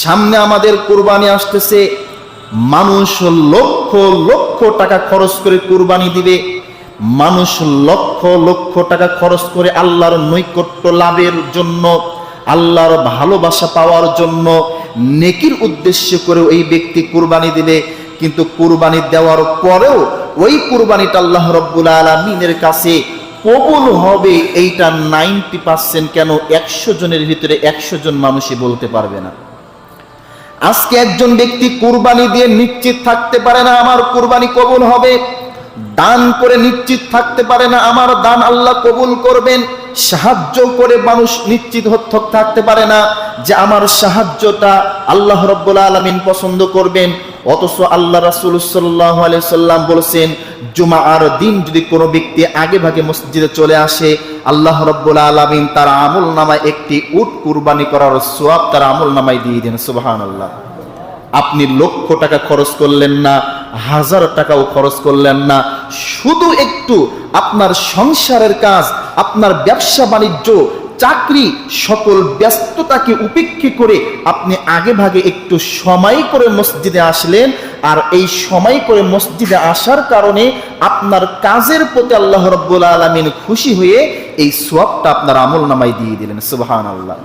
সামনে আমাদের কুরবানি আসতেছে। মানুষ লক্ষ লক্ষ টাকা খরচ করে কুরবানি দিবে। মানুষ লক্ষ লক্ষ টাকা খরচ করে আল্লাহর নৈকট্য লাভের জন্য, আল্লাহর ভালোবাসা পাওয়ার জন্য, নেকির উদ্দেশ্য করে ওই ব্যক্তি কুরবানি দিবে। কিন্তু কুরবানি দেওয়ার পরেও ওই কুরবানিটা আল্লাহ রাব্বুল আলামিনের কাছে কবুল হবে এইটা 90% কেন 100 জনের ভিতরে 100 জন মানুষই বলতে পারবে না। আজকে একজন ব্যক্তি কুরবানি দিয়ে নিশ্চিত থাকতে পারে না আমার কুরবানি কবুল হবে, দান করে নিশ্চিত থাকতে পারে না আমার দান আল্লাহ কবুল করবেন, সাহায্য করে মানুষ নিশ্চিত থাকতে পারে না যে আমার সাহায্যটা আল্লাহ রাব্বুল আলামিন পছন্দ করবেন। অথচ আল্লাহ রাসূল সাল্লাল্লাহু আলাইহি সাল্লাম বলেছেন, জুমার দিন যদি কোনো ব্যক্তি আগে ভাগে মসজিদে চলে আসে, আল্লাহ রাব্বুল আলামিন তার আমলনামায় একটি উট কুরবানি করার সওয়াব তার আমলনামায় দিয়ে দেন। সুবহানাল্লাহ। আপনি লক্ষ টাকা খরচ করলেন না, 1000 টাকাও খরচ করলেন না, শুধু একটু আপনার সংসারের কাজ, আপনার ব্যবসা বাণিজ্য, চাকরি, সকল ব্যস্ততাকে উপেক্ষা করে আপনি আগে ভাগে একটু সময় করে মসজিদে আসলেন। আর এই সময় করে মসজিদে আসার কারণে আপনার কাজের প্রতি আল্লাহ রাব্বুল আলামিন খুশি হয়ে এই সওয়াবটা আপনার আমলনামায় দিয়ে দিলেন। সুবহানাল্লাহ।